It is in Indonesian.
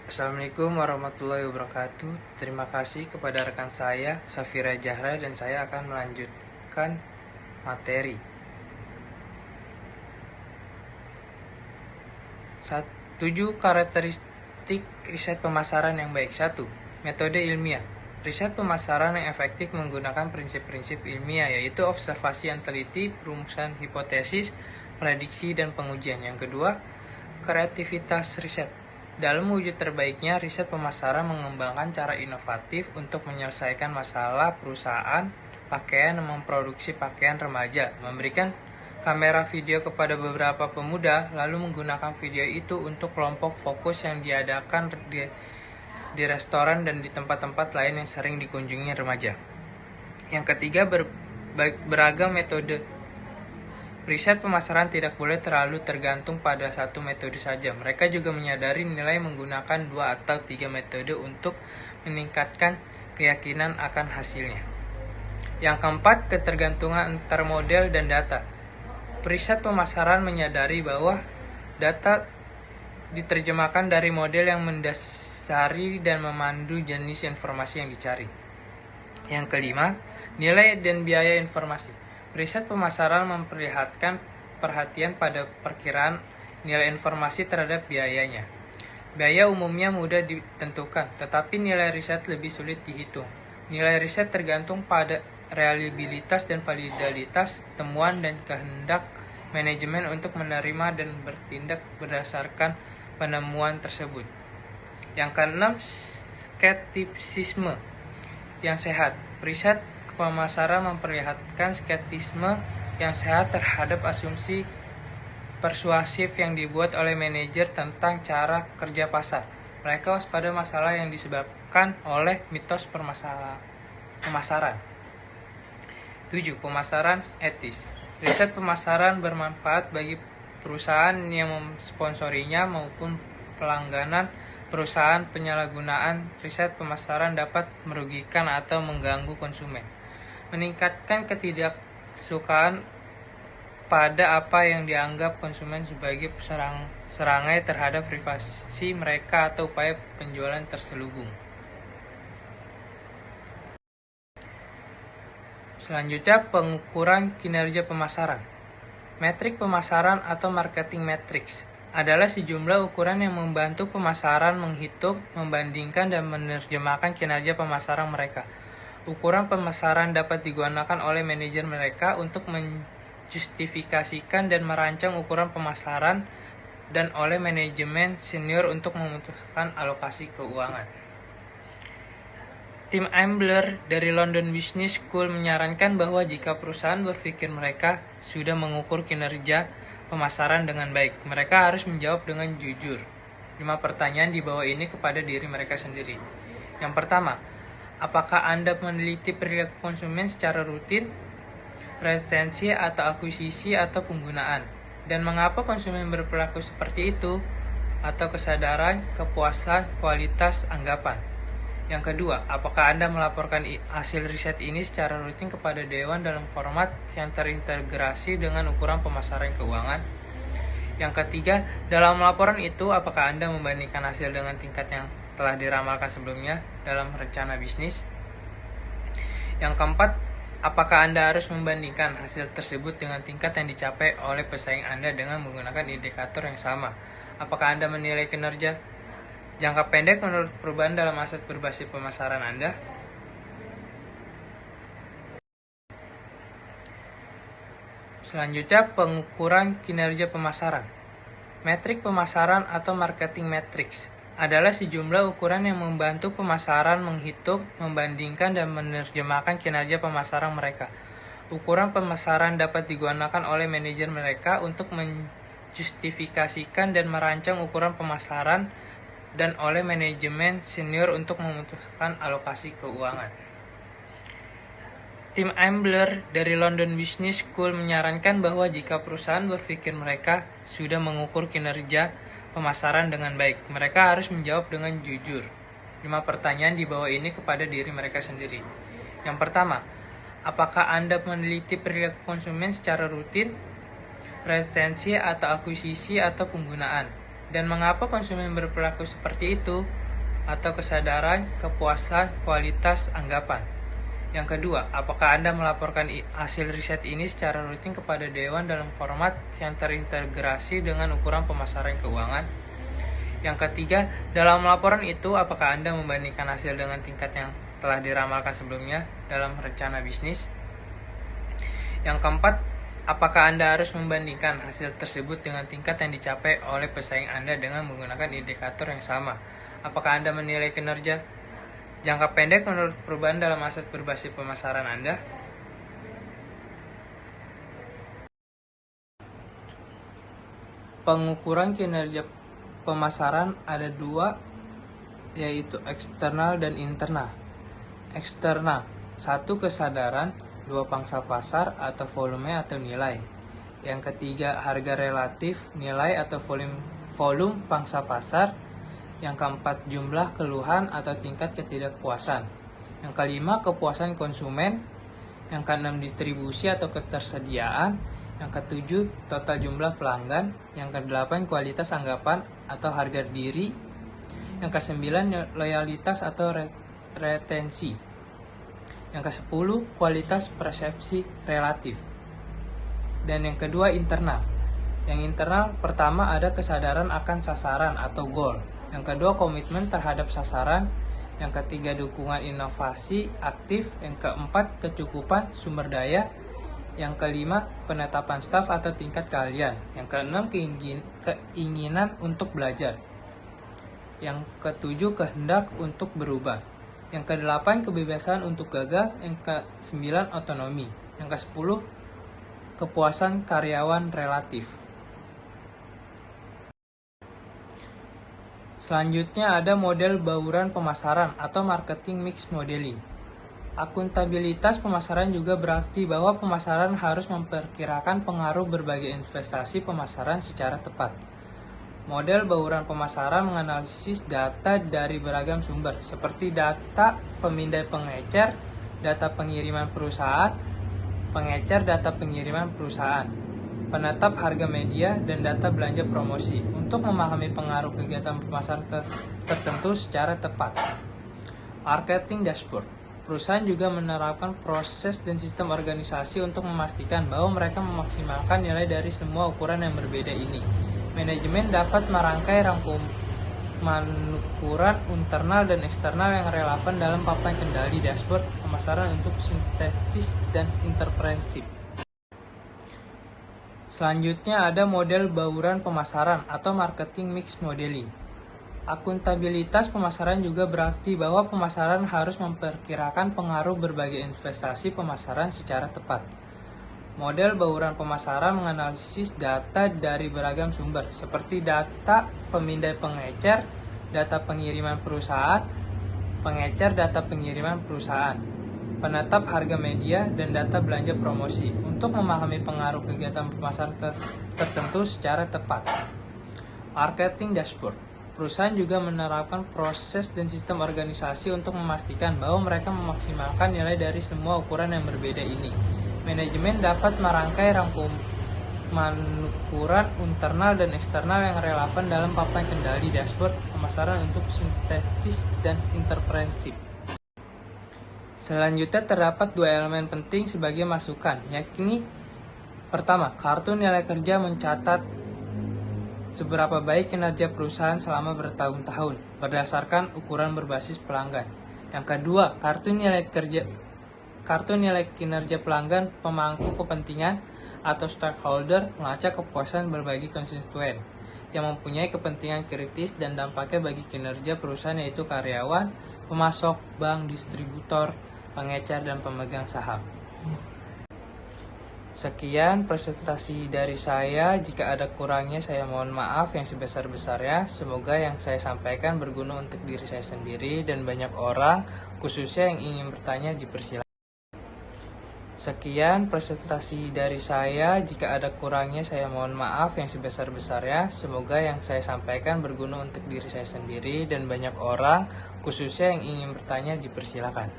Assalamualaikum warahmatullahi wabarakatuh. Terima kasih kepada rekan saya, Safira Jahra, dan saya akan melanjutkan materi. 7 karakteristik riset pemasaran yang baik. 1. Metode ilmiah. Riset pemasaran yang efektif menggunakan prinsip-prinsip ilmiah, yaitu observasi yang teliti, perumusan hipotesis, prediksi, dan pengujian. Yang kedua, kreativitas riset. Dalam wujud terbaiknya, riset pemasaran mengembangkan cara inovatif untuk menyelesaikan masalah perusahaan pakaian dan memproduksi pakaian remaja, memberikan kamera video kepada beberapa pemuda, lalu menggunakan video itu untuk kelompok fokus yang diadakan di restoran dan di tempat-tempat lain yang sering dikunjungi remaja. Yang ketiga, beragam metode. Riset pemasaran tidak boleh terlalu tergantung pada satu metode saja. Mereka juga menyadari nilai menggunakan 2 atau 3 metode untuk meningkatkan keyakinan akan hasilnya. Yang keempat, ketergantungan antar model dan data. Riset pemasaran menyadari bahwa data diterjemahkan dari model yang mendasari dan memandu jenis informasi yang dicari. Yang kelima, nilai dan biaya informasi. Riset pemasaran memperlihatkan perhatian pada perkiraan nilai informasi terhadap biayanya. Biaya umumnya mudah ditentukan, tetapi nilai riset lebih sulit dihitung. Nilai riset tergantung pada reliabilitas dan validitas temuan dan kehendak manajemen untuk menerima dan bertindak berdasarkan penemuan tersebut. Yang keenam, skeptisisme yang sehat. Riset pemasaran memperlihatkan skeptisisme yang sehat terhadap asumsi persuasif yang dibuat oleh manajer tentang cara kerja pasar. Mereka waspada masalah yang disebabkan oleh mitos pemasaran. 7. Pemasaran etis. Riset pemasaran bermanfaat bagi perusahaan yang mensponsorinya maupun pelangganan. Perusahaan penyalahgunaan riset pemasaran dapat merugikan atau mengganggu konsumen, meningkatkan ketidaksukaan pada apa yang dianggap konsumen sebagai serangai terhadap privasi mereka atau upaya penjualan terselubung. Selanjutnya, pengukuran kinerja pemasaran. Metrik pemasaran atau marketing metrics adalah sejumlah ukuran yang membantu pemasaran menghitung, membandingkan, dan menerjemahkan kinerja pemasaran mereka. Ukuran pemasaran dapat digunakan oleh manajer mereka untuk menjustifikasikan dan merancang ukuran pemasaran dan oleh manajemen senior untuk memutuskan alokasi keuangan. Tim Ambler dari London Business School menyarankan bahwa jika perusahaan berpikir mereka sudah mengukur kinerja pemasaran dengan baik, mereka harus menjawab dengan jujur 5 pertanyaan di bawah ini kepada diri mereka sendiri. Yang pertama, apakah Anda meneliti perilaku konsumen secara rutin, retensi atau akuisisi atau penggunaan, dan mengapa konsumen berperilaku seperti itu, atau kesadaran, kepuasan, kualitas, anggapan. Yang kedua, apakah Anda melaporkan hasil riset ini secara rutin kepada dewan dalam format yang terintegrasi dengan ukuran pemasaran keuangan? Yang ketiga, dalam laporan itu, apakah Anda membandingkan hasil dengan tingkat yang telah diramalkan sebelumnya dalam rencana bisnis? Yang keempat, apakah Anda harus membandingkan hasil tersebut dengan tingkat yang dicapai oleh pesaing Anda dengan menggunakan indikator yang sama? Apakah Anda menilai kinerja jangka pendek menurut perubahan dalam aset berbasis pemasaran Anda? Selanjutnya, pengukuran kinerja pemasaran. Metrik pemasaran atau marketing metrics adalah sejumlah ukuran yang membantu pemasaran menghitung, membandingkan, dan menerjemahkan kinerja pemasaran mereka. Ukuran pemasaran dapat digunakan oleh manajer mereka untuk menjustifikasikan dan merancang ukuran pemasaran dan oleh manajemen senior untuk memutuskan alokasi keuangan. Tim Ambler dari London Business School menyarankan bahwa jika perusahaan berpikir mereka sudah mengukur kinerja pemasaran dengan baik, mereka harus menjawab dengan jujur 5 pertanyaan di bawah ini kepada diri mereka sendiri. Yang pertama, apakah Anda meneliti perilaku konsumen secara rutin, retensi atau akuisisi atau penggunaan, Dan mengapa konsumen berperilaku seperti itu? Atau kesadaran, kepuasan, kualitas, anggapan. Yang kedua, apakah Anda melaporkan hasil riset ini secara rutin kepada Dewan dalam format yang terintegrasi dengan ukuran pemasaran keuangan? Yang ketiga, dalam laporan itu, apakah Anda membandingkan hasil dengan tingkat yang telah diramalkan sebelumnya dalam rencana bisnis? Yang keempat, apakah Anda harus membandingkan hasil tersebut dengan tingkat yang dicapai oleh pesaing Anda dengan menggunakan indikator yang sama? Apakah Anda menilai kinerja jangka pendek menurut perubahan dalam aset berbasis pemasaran Anda? Pengukuran kinerja pemasaran ada dua, yaitu eksternal dan internal. Eksternal, satu kesadaran, dua pangsa pasar atau volume atau nilai. Yang ketiga harga relatif, nilai atau volume pangsa pasar. Yang keempat jumlah keluhan atau tingkat ketidakpuasan. Yang kelima kepuasan konsumen. Yang keenam distribusi atau ketersediaan. Yang ketujuh total jumlah pelanggan. Yang kedelapan kualitas anggapan atau harga diri. Yang kesembilan loyalitas atau retensi. Yang kesepuluh kualitas persepsi relatif. Dan yang kedua internal. Yang internal pertama ada kesadaran akan sasaran atau goal. Yang kedua komitmen terhadap sasaran. Yang ketiga dukungan inovasi aktif. Yang keempat kecukupan sumber daya. Yang kelima penetapan staf atau tingkat keahlian. Yang keenam keinginan untuk belajar. Yang ketujuh kehendak untuk berubah. Yang kedelapan kebebasan untuk gagal. Yang kesembilan otonomi. Yang kesepuluh kepuasan karyawan relatif. Selanjutnya ada model bauran pemasaran atau marketing mix modeling. Akuntabilitas pemasaran juga berarti bahwa pemasaran harus memperkirakan pengaruh berbagai investasi pemasaran secara tepat. Model bauran pemasaran menganalisis data dari beragam sumber, seperti data pemindai pengecer, data pengiriman perusahaan, pengecer data pengiriman perusahaan, penetap harga media, dan data belanja promosi untuk memahami pengaruh kegiatan pemasaran tertentu secara tepat. Marketing dashboard. Perusahaan juga menerapkan proses dan sistem organisasi untuk memastikan bahwa mereka memaksimalkan nilai dari semua ukuran yang berbeda ini. Manajemen dapat merangkai rangkuman ukuran internal dan eksternal yang relevan dalam papan kendali dashboard pemasaran untuk sintetis dan interpretasi. Selanjutnya ada model bauran pemasaran atau marketing mix modeling. Akuntabilitas pemasaran juga berarti bahwa pemasaran harus memperkirakan pengaruh berbagai investasi pemasaran secara tepat. Model bauran pemasaran menganalisis data dari beragam sumber, seperti data pemindai pengecer, data pengiriman perusahaan, pengecer data pengiriman perusahaan, penetap harga media, dan data belanja promosi untuk memahami pengaruh kegiatan pemasaran tertentu secara tepat. Marketing dashboard. Perusahaan juga menerapkan proses dan sistem organisasi untuk memastikan bahwa mereka memaksimalkan nilai dari semua ukuran yang berbeda ini. Manajemen dapat merangkai rangkuman ukuran internal dan eksternal yang relevan dalam papan kendali dashboard pemasaran untuk sintetis dan interpretasi. Selanjutnya terdapat dua elemen penting sebagai masukan, yakni pertama, kartu nilai kerja mencatat seberapa baik kinerja perusahaan selama bertahun-tahun berdasarkan ukuran berbasis pelanggan. Yang kedua, kartu nilai kinerja pelanggan pemangku kepentingan atau stakeholder melacak kepuasan berbagai konstituen yang mempunyai kepentingan kritis dan dampaknya bagi kinerja perusahaan, yaitu karyawan, pemasok, bank, distributor, pengecer, dan pemegang saham. Sekian presentasi dari saya. Jika ada kurangnya saya mohon maaf yang sebesar-besarnya. Semoga yang saya sampaikan berguna untuk diri saya sendiri dan banyak orang, khususnya yang ingin bertanya, dipersilakan. Sekian presentasi dari saya. Jika ada kurangnya saya mohon maaf yang sebesar-besarnya. Semoga yang saya sampaikan berguna untuk diri saya sendiri dan banyak orang, khususnya yang ingin bertanya, dipersilakan.